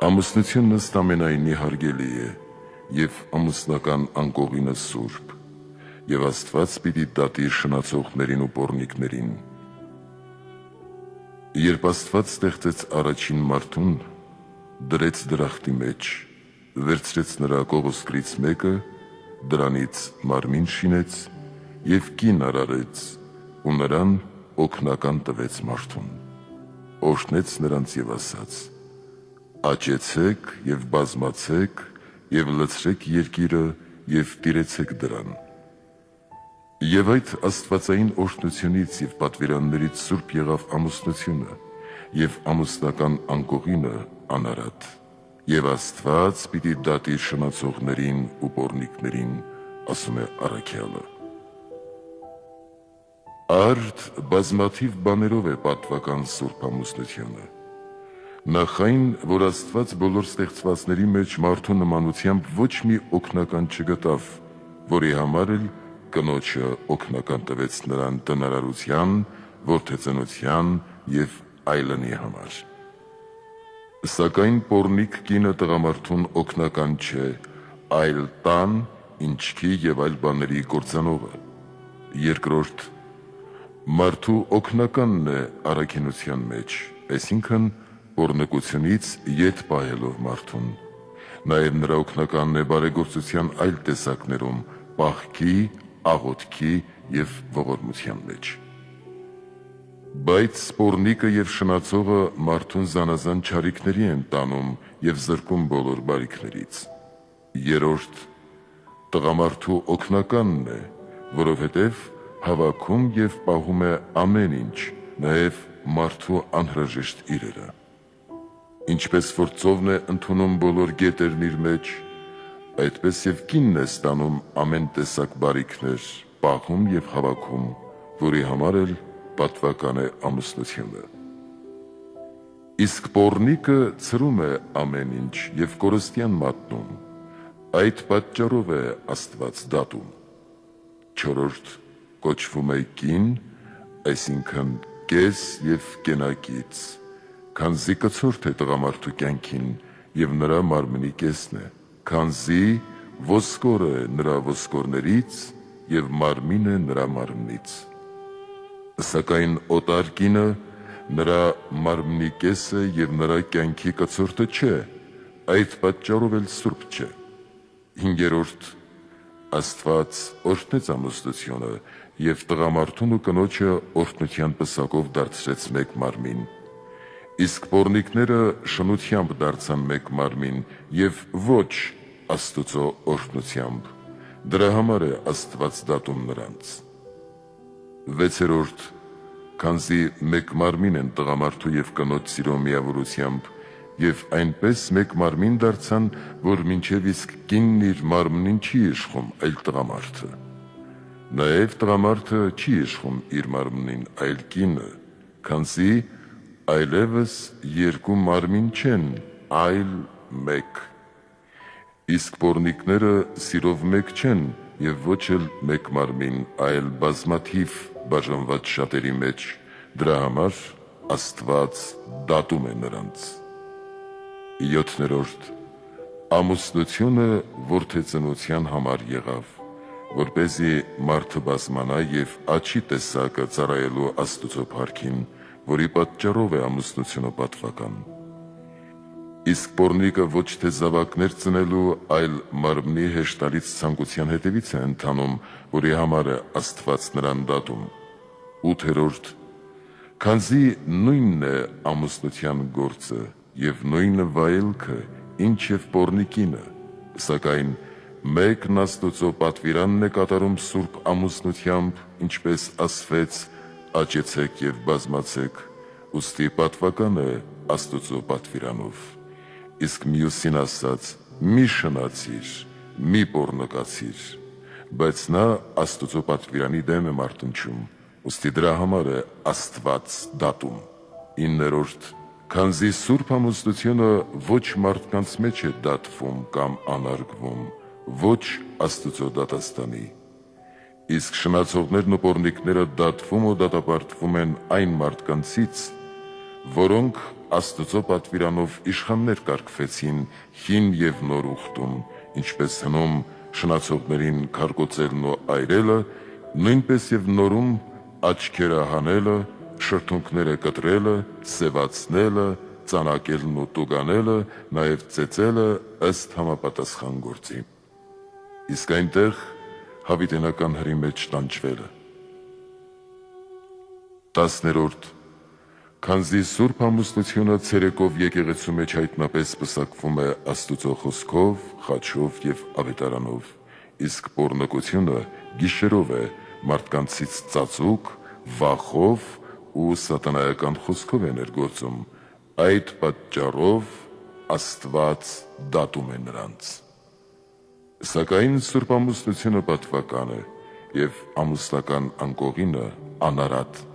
Ամուսնությունն ըստ ամենայնի հարգելի է, և ամուսնական անկողինը սուրբ, և Աստված պիտի դատի շնացողներին ու պոռնիկներին։ Երբ Աստված ստեղծեց առաջին մարդուն, դրեց դրախտի մեջ, վերցրեց նրա կողոսկրից մեկը, դրանից մարմին շինեց և կին արարեց, ու նրան օգնական տվեց մարդուն, օրհնեց նրանց և ասաց. «Աճեցեք և բազմացեք և լցրեք երկիրը և տիրեցեք դրան»։ Եվ այդ աստվածային օրհնությունից և պատվիրաններից սուրբ եղավ ամուսնությունը, և ամուսնական անկողինը անարատ, և Աստված պիտի դատի շնացողներին ու պոռնիկներին, ասում է առաքյալը։ Արդ բազմաթիվ բաներով է պատվական սուրբ ամուսնությունը։ Նախ այն, որ Աստված բոլոր ստեղծվածների մեջ մարդու նմանությամբ ոչ մի օգնական չգտավ, որի համար էլ կնոջը օգնական տվեց նրան տնարարության, որդեծնության և այլնի համար։ Սակայն պոռնիկ կինը տղամարդուն օգնական չէ, այլ տան, ինչքի և այլ բաների կործանողը։ Երկրորդ, մարդու օգնականն է առաքինության մեջ, այսինքն պոռնկությունից ետ պահելով մարդուն։ Նաև նրա օգնականն է բարեգործության այլ տեսակներում, պահքի, աղոթքի և ողորմության մեջ։ Բայց պոռնիկը և շնացողը մարդուն զանազան չարիքների են տանում և զրկում բոլոր բարիքներից։ Երրորդ, տղամարդու օգնականն է, որովհետև հավաքում և պահում է ամեն ինչ, նաև մարդու անհրաժեշտ իրերը։ Ինչպես որ ծովն է ընդունում բոլոր գետերն իր մեջ, այդպես և կինն է ստանում ամեն տեսակ բարիքներ, պահում և հավաքում, որի համար էլ պատվական է ամուսնությունը։ Իսկ պոռնիկը ցրում է ամեն ինչ և կորստյան մատնում, այդ պատճառով է Աստված դատում։ Չորրորդ, կոչվում է կին, այսինքն կես և կենակից, քանզի կցորդ է տղամարդու կյանքին և նրա մարմնի կեսն է, քանզի ոսկորը է նրա ոսկորներից և մարմին է նրա մարմնից։ Սակայն օտար կինը նրա մարմնի կեսը և նրա կյանքի կցորդը չէ, այդ պատճառով էլ սուրբ չէ։ Հինգերորդ, Աստված օրհնեց ամուսնությունը և տղամարդուն ու կնոջը օրհնության պսակով դարձրեց մեկ մարմին։ Իսկ պոռնիկները շնությամբ դարձան մեկ մարմին և ոչ Աստուծո օրհնությամբ, դրա համար է Աստված դատում նրանց։ Վեցերորդ, քանզի մեկ մարմին են տղամարդու և կնոջ սիրո միավորությամբ, և այնպես մեկ մարմին դարձան, որ մինչև իսկ կինն իր մարմնին չի իշխում, այլ տղամարդը։ Նաև տղամարդը չի իշխում իր մարմնին, այլ կինը, քանզի այլևս երկու մարմին չեն, այլ մեկ։ Իսկ պոռնիկները սիրով մեկ չեն և ոչ էլ մեկ մարմին, այլ բազմաթիվ բաժանված շատերի մեջ, դրա համար Աստված դատում է նրանց։ Յոթներորդ, ամուսնությունը որդեծնության համար եղավ, որպեսզի մարդը բազմանա և աճի տեսակը ծառայելու Աստուծո փառքին, որի պատճառով է ամուսնությունը պատվական։ Իսկ պոռնիկը ոչ թե զավակներ ծնելու, այլ մարմնի հեշտարից ցանկության հետևից է ընթանում, որի համար է Աստված նրան դատում։ Ութերորդ, քանզի նույնն է ամուսնության գործը և նույնը վայելքը, ինչ և պոռնիկինը, սակայն մեկն Աստուծո պատվիրանն է կատարում սուրբ ամուսնությամբ, ինչպես ասվեց. «Աճեցեք և բազմացեք», ուստի պատվական է Աստուծո պատվիրանով։ Իսկ մյուսին ասաց. «Մի շնացիր, մի պոռնկացիր», բայց նա Աստուծո պատվիրանի դեմ է մարտնչում, ուստի դրա համար է Աստված դատում։ Իններորդ, քանզի սուրբ ամուսնությունը ոչ մարդկանց մեջ է դատվում կամ անարգվում, ոչ Աստուծո դատաստանի։ Իսկ շնացողներն ու պոռնիկները դատվում ու դատապարտվում են այն մարդկանցից, որոնք Աստծո պատվիրանով իշխաններ կարգվեցին հին և նոր ուխտում, ինչպես հնում շնացողներին քարկոծելն ու այրելը, նույնպես և նորում աչքերը հանելը, շրթունքները կտրելը, սևացնելը, ծանակելն ու տուգանելը, նաև ծեծելը ըստ համապատասխան գործի։ Իսկ այնտեղ հավիտենական հրի մեջ տանջվելը։ 10-րդ Քանզի Սուրբ ամուսնությունը ցերեկով եկեղեցու մեջ հայտնապես պսակվում է Աստուծո խոսքով, խաչով և ավետարանով, իսկ պոռնկությունը գիշերով է մարդկանցից ծածուկ, վախով ու սատանայական խոսքով է ներգործում, այդ պատճառով Աստված դատում է նրանց։ Սակայն Սուրբ ամուսնությունը պատվական է և ամուսնական անկողինը անարատ։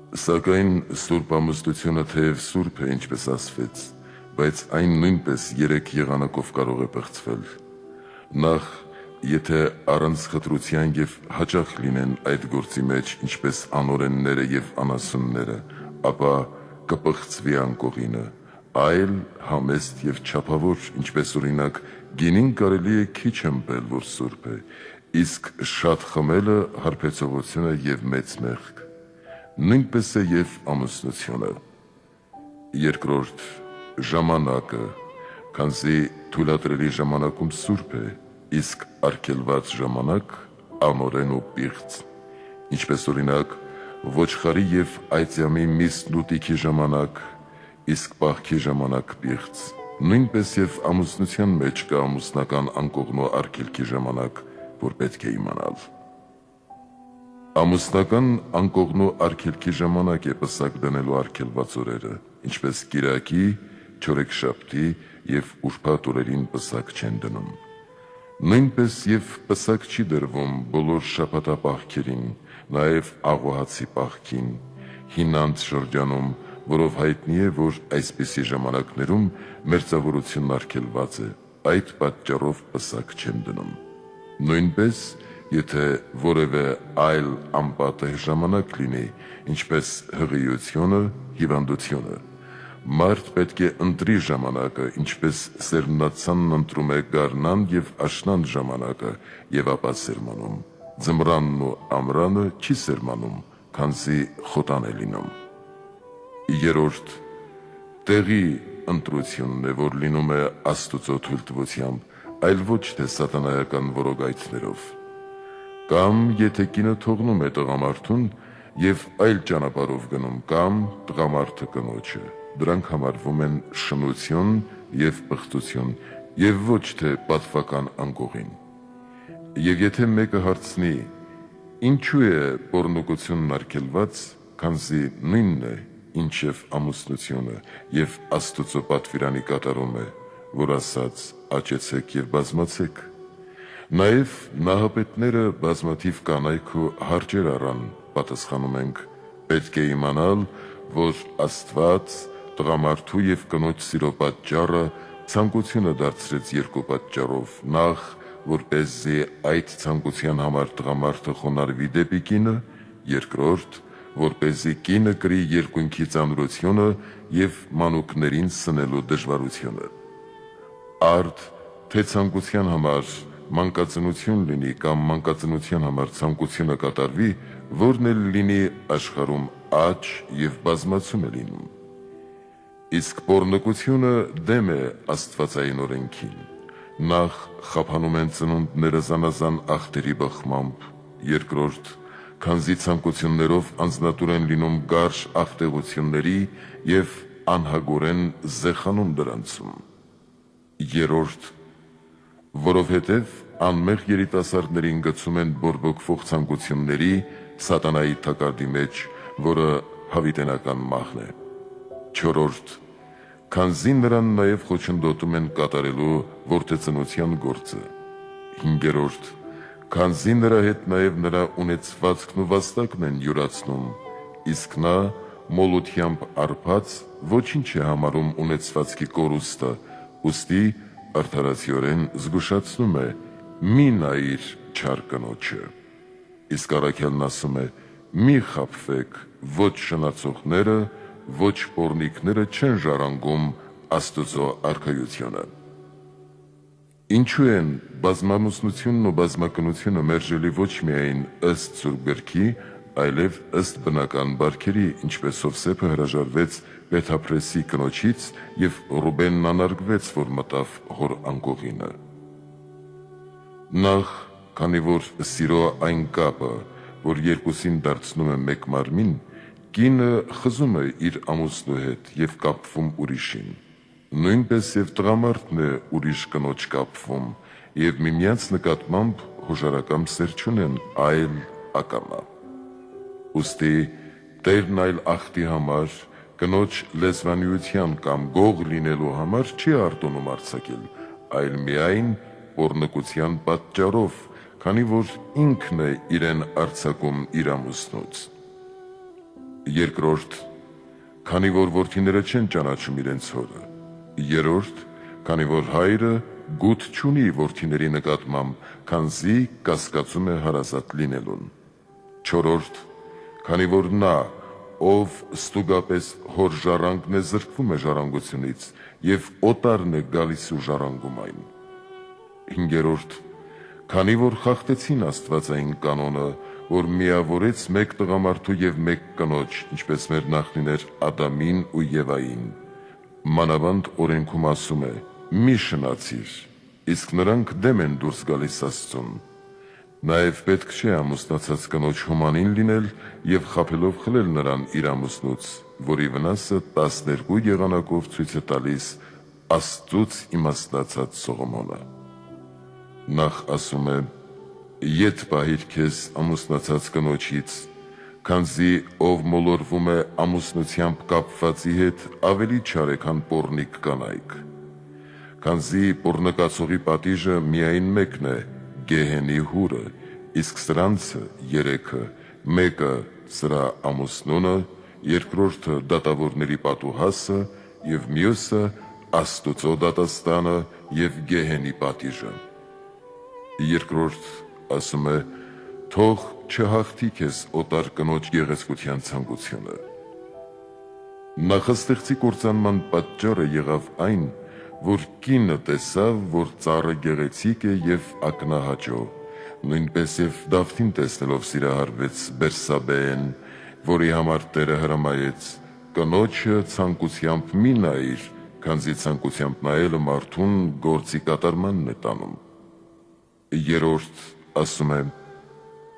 Սակայն Սուրբ ամուսնությունը թեև սուրբ է, ինչպես ասվեց, բայց այն նույնպես 3 եղանակով կարող է պղծվել։ Նախ, եթե առանց խտրության և հաճախ լինեն այդ գործի մեջ, ինչպես անօրենները և անասունները, ապա կպղծվի անկողինը, այլ համեստ և չափավոր, ինչպես օրինակ գինին կարելի է քիչ ըմպել, որ սուրբ է, իսկ շատ խմելը հարբեցողություն է և մեծ մեղք։ Նույնպես է և ամուսնությունը։ Երկրորդ ժամանակը, քանզի թույլատրելի ժամանակում սուրբ է, իսկ արգելված ժամանակ անօրեն ու պիղծ, ինչպես օրինակ ոչխարի և այծյամի միսն ու տիքի ժամանակ, իսկ պահքի ժամանակ պիղծ, նույնպես և ամուսնության մեջ կա ամուսնական անկողնու արգելքի ժամանակ, որ պետք է իմանալ։ Ամուսնական անկողնու արգելքի ժամանակ է պսակ դնելու արգելված օրերը, ինչպես կիրակի, չորեքշաբթի և ուրբաթ օրերին պսակ չեն դնում։ Նույնպես և պսակ չի դրվում բոլոր շաբաթապահքերին, նաև աղոհացի պահքին, հինանց շրջանում, որով հայտնի է, որ այսպիսի ժամանակներում մերձավորությունն արգելված է, այդ պատճառով պսակ չեն դնում։ Նույնպես, եթե որևէ այլ անպատեհ ժամանակ լինի, ինչպես հղիությունը, հիվանդությունը, մարդ պետք է ընտրի ժամանակը, ինչպես սերմնացանն ընտրում է գարնան և աշնան ժամանակը և ապա սերմանում, ձմռանն ու ամռանը չի սերմանում, քանզի խոտան է լինում։ Երրորդ տեղի ընտրությունն է, որ լինում է Աստուծո թույլտվությամբ, այլ ոչ թե սատանայական որոգայթներով։ Կամ եթե կինը թողնում է տղամարդուն և այլ ճանապարհով գնում, կամ տղամարդը կնոջը, դրանք համարվում են շնություն և պղծություն և ոչ թե պատվական անկողին։ Եվ եթե մեկը հարցնի. «Ինչու է պոռնկությունն արգելված», քանզի նույնն է, ինչև ամուսնությունը և Աստուծո պատվիրանի կատարում է, որ ասաց. «Աճեցեք և բազմացեք»։ Նաև նահապետները բազմաթիվ կանայք ու հարճեր առան, պատասխանում ենք. «Պետք է իմանալ, որ Աստված տղամարդու և կնոջ սիրո պատճառը ցանկությունը դարձրեց երկու պատճառով. նախ, որպեսզի այդ ցանկության համար տղամարդը խոնարհվի դեպի կինը, երկրորդ, որպեսզի կինը կրի երկունքի ծանրությունը և մանուկներին սնելու դժվարությունը։ Արդ թե ցանկության համար մանկածնություն լինի կամ մանկածնության համար ցանկությունը կատարվի, որն էլ լինի աշխարհում աճ և բազմացում է լինում։ Իսկ պոռնկությունը դեմ է աստվածային օրենքին։ Նախ խափանում են ծնունդները զանազան ախտերի բխմամբ, երկրորդ, քանզի ցանկություններով անձնատուր են լինում գարշ ախտեղությունների և անհագորեն զեխանում դրանցում, երրորդ, որովհետև անմեղ երիտասարդներին գցում են բորբոքվող ցանկությունների սատանայի թակարդի մեջ, որը հավիտենական մահն է, չորրորդ, քանզի նրան նաև խոչընդոտում են կատարելու որդեծնության գործը, հինգերորդ, քանզի նրա հետ նաև նրա ունեցվածքն ու վաստակն են յուրացնում, իսկ նա մոլությանբ արբած ոչինչ է համարում ունեցվածքի կորուստը, ուստի արդարացիորեն զգուշացնում է. «Մի նայիր չար կնոջը»։ Իսկ առաքյալն ասում է. «Մի խաբվեք ոչ շնացողները, ոչ պոռնիկները չեն ժառանգում Աստծո արքայությունը։ Ինչու են բազմամուսնությունն ու բազմակնությունը մերժելի ոչ միայն ըստ Սուրբ Գրքի, այլև ըստ բնական բարքերի, ինչպես Հովսեփը հրաժարվեց Պետափրեսի կնոջից և Ռուբենն անարգվեց, որ մտավ հոր անկողինը։ Նախ, քանի որ սիրո այն կապը, որ երկուսին դարձնում է մեկ մարմին, կինը խզում է իր ամուսնու հետ և կապվում ուրիշին։ Նույնպես և տղամարդն է ուրիշ կնոջ կապվում և միմյանց նկատմամբ հուժարակամ սեր չունեն, այլ ակամա։ Ուստի Տերն այլ ախտի համար, կնոջ լեզվանիության կամ գող լինելու համար չի արտոնում արձակել, այլ միայն պոռնկության պատճառով, քանի որ ինքն է իրեն արձակում իր ամուսնուց։ Երկրորդ, քանի որ որդիները չեն ճանաչում իրենց հորը։ Երրորդ, քանի որ հայրը գութ չունի որդիների նկատմամբ, քանզի կասկածում է հարազատ լինելուն։ Չորրորդ, քանի որ նա, ով ստուգապես հոր ժառանգն է, զրկվում է ժառանգությունից և օտարն է գալիս ու ժառանգում այն։ Հինգերորդ, քանի որ խախտեցին աստվածային կանոնը, որ միավորեց մեկ տղամարդու և մեկ կնոջ, ինչպես մեր նախնիներ Ադամին ու Եվային, մանավանդ օրենքում ասում է. «Մի շնացիր», իսկ նրանք դեմ են դուրս գալիս Աստծուն։ Նաև պետք չէ ամուսնացած կնոջ հումանին լինել և խաբելով խլել նրան իր ամուսնուց, որի վնասը 12 եղանակով ցույց է տալիս Աստծուց իմաստնացած Սողոմոնը։ Նախ ասում է. «Ետ պահիր քեզ ամուսնացած կնոջից, քանզի ով մոլորվում է ամուսնությամբ կապվածի հետ, ավելի չար է, քան պոռնիկ կանայք։ Քանզի պոռնկացողի պատիժը միայն մեկն է, գեհենի հուրը, իսկ սրանցը երեքը, մեկը սրա ամուսնունը, երկրորդը դատավորների պատուհասը և մյուսը Աստուծո դատաստանը և գեհենի պատիժը»։ Երկրորդ ասում է. «Թող չհաղթի քեզ օտար կնոջ գեղեցկության ցանկությունը»։ Նախաստեղծի կործանման պատճառը եղավ այն, որ կինը տեսավ, որ ծառը գեղեցիկ է և ակնահաճո, նույնպես և Դավթին տեսնելով սիրահարվեց Բերսաբեեն, որի համար Տերը հրամայեց. «Կնոջը ցանկությամբ մի նայիր, քանզի ցանկությամբ նայելը մարդուն գործի կատարմանն է տանում»։ Երրորդ ասում է.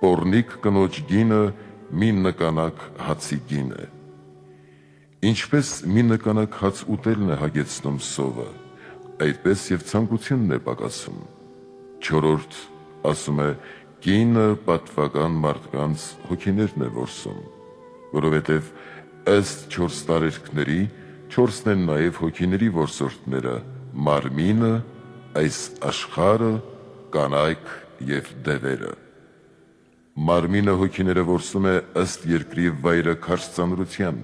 «Պոռնիկ կնոջ գինը մի նկանակ հացի գին է»։ Ինչպես մի նկանակ հաց ուտելն է հագեցնում սովը, այդպես և ցանկությունն է պակասում։ Չորրորդ ասում է. «Կինը պատվական մարդկանց հոգիներն է որսում», որովհետև ըստ 4 տարերքների 4-ն են նաև հոգիների որսորդները՝ մարմինը, այս աշխարհը, կանայք և դևերը։ Մարմինը հոգիները որսում է ըստ երկրի վայրաքարշ ծանրության,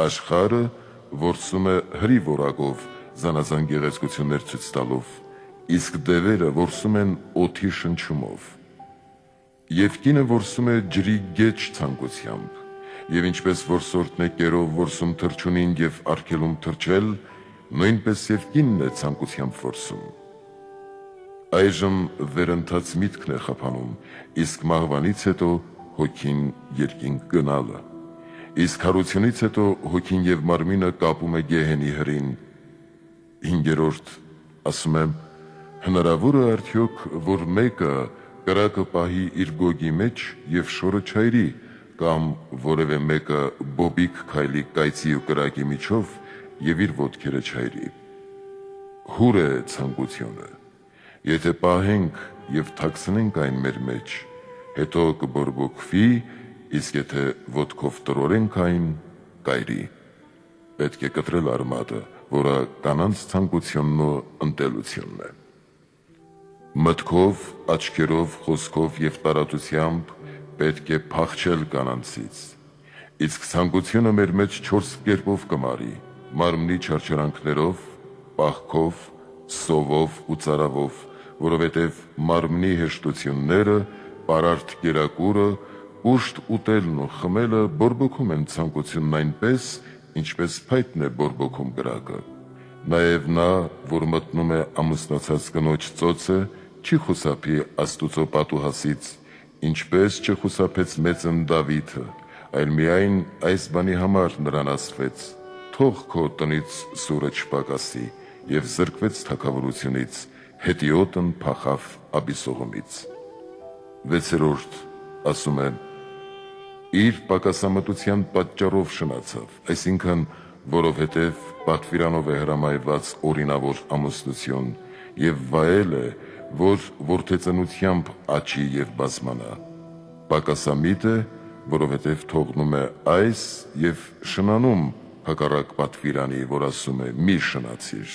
աշխարհը որսում է հրի որակով, զանազան գեղեցկություններ ցույց տալով, իսկ դևերը որսում են օդի շնչումով։ Եվ կինը որսում է ջրի գեջ ցանկությամբ, և ինչպես որսորդն է կերով որսում թռչունին և արգելում թռչել, նույնպես և կինն է ցանկությամբ որսում։ Այժմ վերընթաց միտքն է խափանում, իսկ մահվանից հետո հոգին երկինք գնալը, իսկ հարությունից հետո հոգին և մարմինը կապում է գեհենի հրին։ Հինգերորդ ասում է. «Հնարավոր է արդյոք, որ մեկը կրակը պահի իր գոգի մեջ և շորը չայրի, կամ որևէ մեկը բոբիկ քայլի կայծի ու կրակի միջով և իր ոտքերը չայրի։ Հուր է ցանկությունը։ Եթե պահենք և թաքցնենք այն մեր մեջ, հետո կբորբոքվի, իսկ եթե ոտքով տրորենք այն, կայրի»։ Պետք է կտրել արմատը, որը կանանց ցանկությունն ու ընտելությունն է։ Մտքով, աչքերով, խոսքով և տարածությամբ պետք է փախչել կանանցից, իսկ ցանկությունը մեր մեջ 4 կերպով կմարի՝ մարմնի չարչարանքներով, պահքով, սովով ու ծարավով, որովհետև մարմնի հեշտությունները, պարարտ կերակուրը, ուշտ ուտելն ու խմելը բորբոքում են ցանկությունն այնպես, ինչպես փայտն է բորբոքում կրակը։ Նաև նա, որ մտնում է ամուսնացած կնոջ ծոցը, չի խուսափի Աստուծո պատուհասից, ինչպես չխուսափեց մեծն Դավիթը, այլ միայն այս բանի համար նրան ասվեց. թող քո տնից սուրը չպակասի, և զրկվեց թագավորությունից, հետիոտն փախավ Աբիսողոմից։ 6. ասում է. իր պակասամտության պատճառով շնացավ, այսինքն, որովհետև պատվիրանով է հրամայված օրինավոր ամուսնություն, և վայել է, որ որդեծնությամբ աճի և բազմանա։ Պակասամիտ է, որովհետև թողնում է այս և շնանում հակառակ պատվիրանի, որ ասում է՝ մի շնացիր։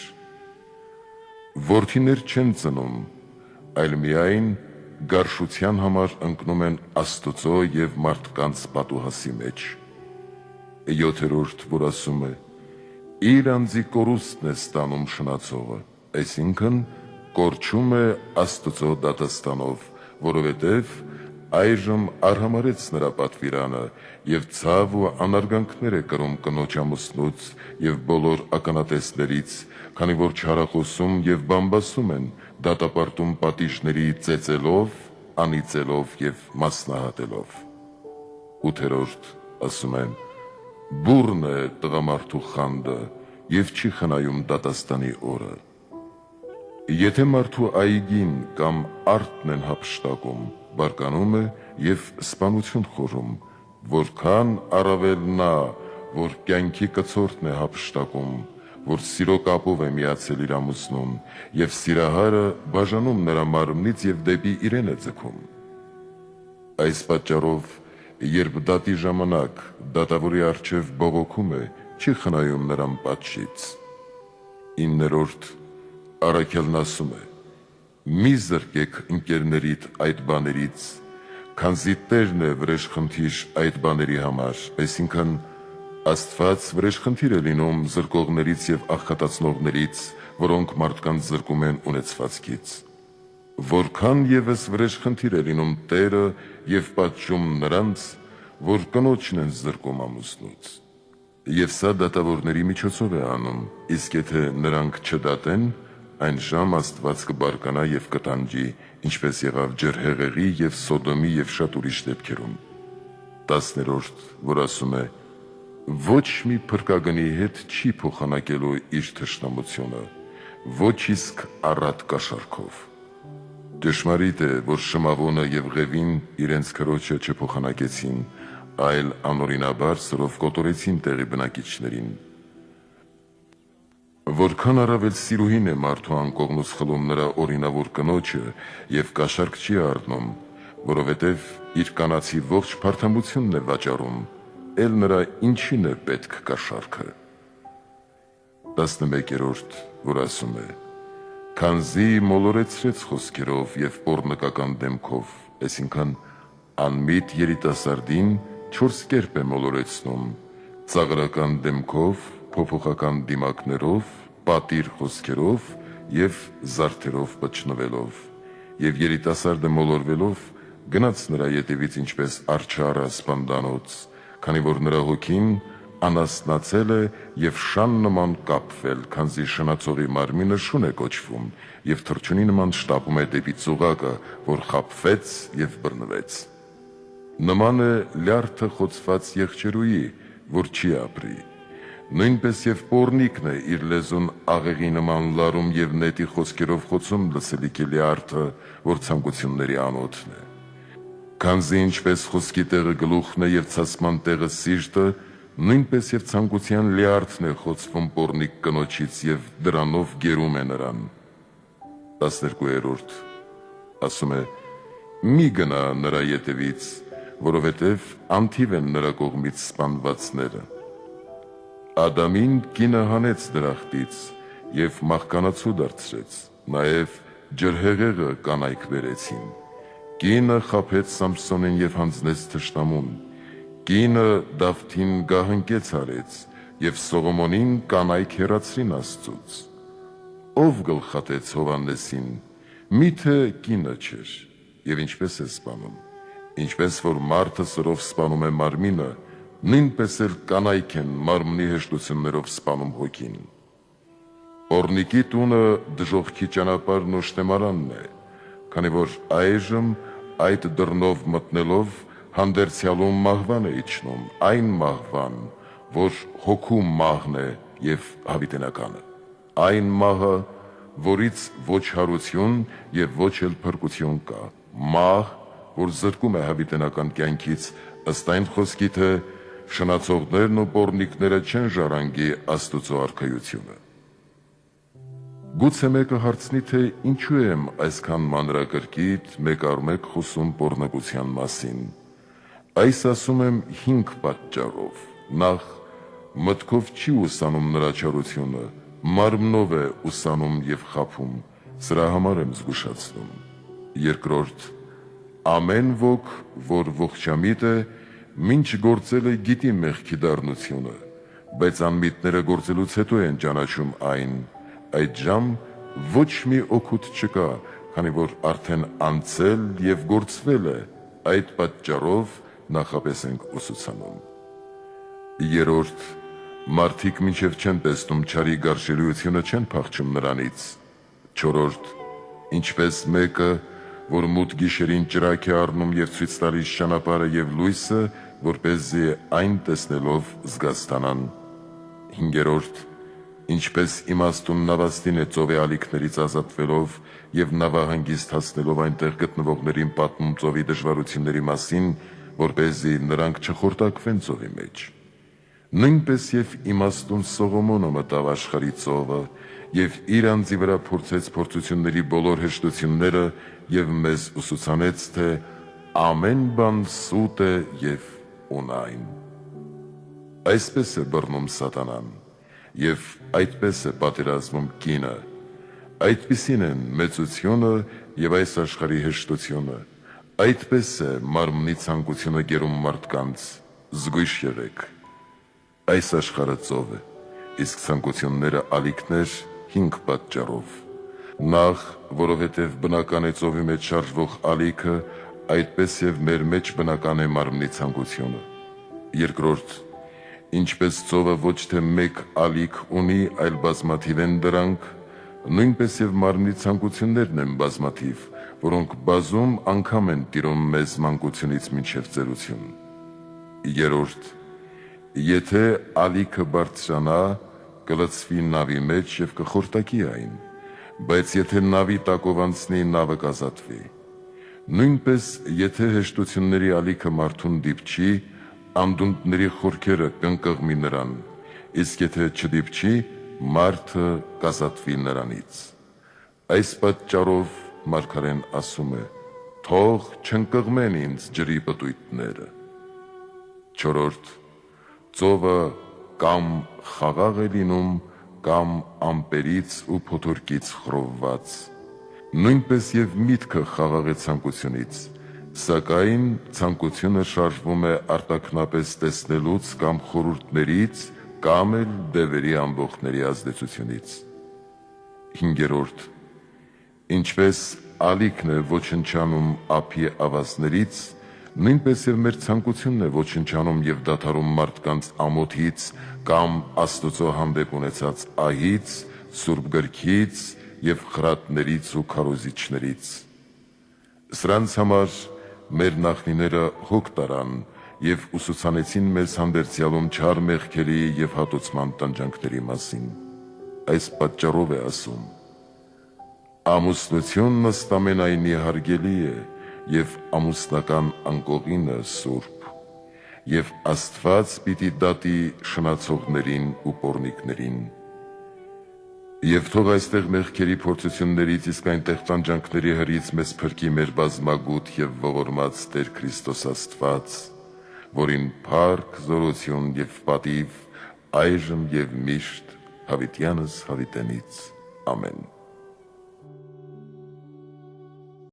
Որդիներ չեն ծնում, այլ միայն գարշության համար ընկնում են Աստուծո և մարդկանց պատուհասի մեջ։ 7. որ ասում է. իր անձի կորուստն է ստանում շնացողը, այսինքն կորչում է Աստուծո դատաստանով, որովհետև այժմ արհամարհեց նրա պատվիրանը և ցավ ու անարգանքներ է կրում կնոջ ամուսնուց և բոլոր ականատեսներից, քանի որ չարախոսում և բամբասում են, դատապարտում պատիժների ծեծելով, անիծելով և մասնահատելով։ 8. ասում է. բուռն է տղամարդու խանդը և չի խնայում դատաստանի օրը։ Եթե մարդու այգին կամ արդն են հափշտակում, բարկանում է և սպանություն խորում, որքան առավել նա, որ կյանքի կցորդն է հափշտակում, որ սիրո կապով է միացել իր ամուսնուն, և սիրահարը բաժանում նրա մարմնից և դեպի իրեն է ձգում։ Այս պատճառով, երբ դատի ժամանակ դատավորի առջև բողոքում է, չի խնայում նրան պատժից։ 9. առաքյալն ասում է. մի զրկեք ընկերներիդ այդ բաներից, քանզի Տերն է վրեժխնդիր այդ բաների համար, այսինքն Աստված վրեժխնդիր է լինում զրկողներից և աղքատացնողներից, որոնք մարդկանց զրկում են ունեցվածքից։ Որքան ևս վրեժխնդիր է լինում Տերը և պատժում նրանց, որ կնոջն են զրկում ամուսնուց։ Եվ սա դատավորների միջոցով է անում, իսկ եթե նրանք չդատեն, այն ժամ Աստված կբարկանա և կտանջի, ինչպես եղավ ջրհեղեղի և Սոդոմի և շատ ուրիշ դեպքերում։ 10. որ ասում է. ոչ մի փրկագնի հետ չի փոխանակելու իր թշնամությունը, ոչ իսկ առատ կաշառքով։ Ճշմարիտ է, որ Շմավոնը և Ղևին իրենց քրոջը չփոխանակեցին, այլ անօրինաբար սրով կոտորեցին տեղի բնակիչներին։ Որքան առավել սիրուհին է մարդու անկողնուց խլում նրա օրինավոր կնոջը և կաշառք չի առնում, որովհետև իր կանացի ողջ փարթամությունն է վաճառում, էլ նրա ինչին է պետք կաշառքը։ 11. որ ասում է. քանզի մոլորեցրեց խոսքերով և պոռնկական դեմքով, այսինքն անմիտ երիտասարդին 4 կերպ է մոլորեցնում. ծաղրական դեմքով, փոփոխական դիմակներով, պատիր խոսքերով և զարդերով պչնվելով, և երիտասարդը մոլորվելով գնաց նրա ետևից ինչպես արջառը սպանդանոց, քանի որ նրա հոգին անասնացել է և շան նման կապվել, քանզի շնացողի մարմինը շուն է կոչվում և թռչունի նման շտապում է դեպի ծուղակը, որ խաբվեց և բռնվեց։ Նման է լյարդը խոցված եղջերուի, որ չի ապրի։ Նույնպես և պոռնիկն է իր լեզուն աղեղի նման լարում և նետի խոսքերով խոցում լսելիքի լյարդը, որ ցանկությունների անոթն է։ Քանզի ինչպես խոսքի տեղը գլուխն է և ցասման տեղը սիրտը, նույնպես և ցանկության լյարդն է խոցվում պոռնիկ կնոջից և դրանով գերում է նրան։ 12. ասում է. մի գնա նրա ետևից, որովհետև անթիվ են նրա կողմից սպանվածները։ Ադամին կինը հանեց դրախտից և մահկանացու դարձրեց, նաև ջրհեղեղը կանայք բերեցին։ Կինը խաբեց Սամսոնին և հանձնեց թշնամուն, կինը Դավթին գահընկեց արեց և Սողոմոնին կանայք հեռացրին Աստծուց։ Ով գլխատեց Հովհաննեսին, միթե կինը չէր, և ինչպես է սպանում, ինչպես որ մարդը սրով սպանում է մարմինը, նույնպես էլ կանայք են մարմնի հեշտություններով սպանում հոգին։ Պոռնիկի տունը դժոխքի ճանապարհն ու շտեմարանն է, քանի որ այժմ այդ դռնով մտնելով հանդերձյալում մահվան է իջնում, այն մահվան, որ հոգու մահն է և հավիտենականը, այն մահը, որից ոչ հարություն և ոչ էլ փրկություն կա, մահ, որ զրկում է հավիտենական կյանքից, ըստ այն խոսքի, թե շնացողներն ու պոռնիկները չեն ժառանգի Աստուծո արքայությունը։ Գուցե մեկը հարցնի, թե ինչու եմ այսքան մանրակրկիտ մեկ առ մեկ խոսում պոռնկության մասին։ Այս ասում եմ 5 պատճառով։ Նախ, մտքով չի ուսանում նրա չարությունը, մարմնով է ուսանում և խաբում, սրա համար եմ զգուշացնում։ Երկրորդ, ամեն ոք, որ ողջամիտ է, մինչ գործել է գիտի մեղքի դառնությունը, բայց անմիտները գործելուց հետո են ճանաչում այն, այդժամ ոչ մի օգուտ չկա, քանի որ արդեն անցել և գործվել է, այդ պատճառով նախապես ենք ուսուցանում։ Երրորդ, մարդիկ մինչև չեն տեսնում չարի գարշելիությունը չեն փախչում նրանից։ Չորրորդ, ինչպես մեկը, որ մութ գիշերին ճրագ է առնում և ցույց տալիս ճանապարհը և լույսը, որպեսզի այն տեսնելով զգաստանան։ Հինգերորդ, ինչպես իմաստուն նավաստին է ծովի ալիքներից ազատվելով և նավահանգիստ հասնելով այնտեղ գտնվողներին պատմում ծովի դժվարությունների մասին, որպեսզի նրանք չխորտակվեն ծովի մեջ։ Նույնպես և իմաստուն Սողոմոնը մտավ աշխարհի ծովը և իր անձի վրա փորձեց փորձությունների բոլոր հեշտությունները և մեզ ուսուցանեց, թե ամեն բան սուտ է և ունայն։ Այսպես է բռնում սատանան և այդպես է պատերազմում կինը, այդպիսին են մեծությունը և այս աշխարհի հեշտությունը, այդպես է մարմնի ցանկությունը գերում մարդկանց, զգույշ եղեք։ Այս աշխարհը ծով է, իսկ ցանկությունները ալիքներ 5 պատճառով։ Նախ, որովհետև բնական է ծովի մեջ շարժվող ալիքը, այդպես և մեր մեջ բնական է մարմնի ցանկությունը։ Երկրորդ, ինչպես ծովը ոչ թե մեկ ալիք ունի, այլ բազմաթիվ են դրանք, նույնպես և մարմնի ցանկություններն են բազմաթիվ, որոնք բազում անգամ են տիրում մեզ մանկությունից մինչև ծերություն։ Երրորդ, եթե ալիքը բարձրանա, կլցվի նավի մեջ և կխորտակի այն, բայց եթե նավի տակով անցնի, նավը կազատվի։ Նույնպես, եթե հեշտությունների ալիքը մարդուն դիպչի, անդունդների խորքերը կընկղմի նրան, իսկ եթե չդիպչի, մարդը կազատվի նրանից։ Այս պատճառով մարգարեն ասում է. «Թող չընկղմեն ինձ ջրի պտույտները»։ Չորրորդ, ծովը կամ խաղաղ է լինում, կամ ամպերից ու փոթորկից խռովված։ Նույնպես և միտքը խաղաղ է ցանկությունից, սակայն ցանկությունը շարժվում է արտաքնապես տեսնելուց կամ խորհուրդներից, կամ էլ դևերի ամբոխների ազդեցությունից։ Հինգերորդ, ինչպես ալիքն է ոչնչանում ափի ավազներից, նույնպես և մեր ցանկությունն է ոչնչանում և դադարում մարդկանց ամոթից կամ Աստուծո հանդեպ ունեցած ահից, Սուրբ Գրքից և խրատներից ու քարոզիչներից։ Սրանց համար մեր նախնիները հոգ տարան և ուսուցանեցին մեզ հանդերձյալում չար մեղքերի և հատուցման տանջանքների մասին։ Այս պատճառով է ասում. «Ամուսնությունն ըստ ամենայնի հարգելի է, և ամուսնական անկողինը սուրբ, և Աստված պիտի դատի շնացողներին ու պոռնիկներին»։ Եվ թող այստեղ մեղքերի փորձություններից, իսկ այնտեղ տանջանքների հրից մեզ փրկի մեր բազմագութ և ողորմած Տեր Քրիստոս Աստված, որին փառք, զորություն և պատիվ այժմ և միշտ հավիտյանս հավիտենից։ Ամեն։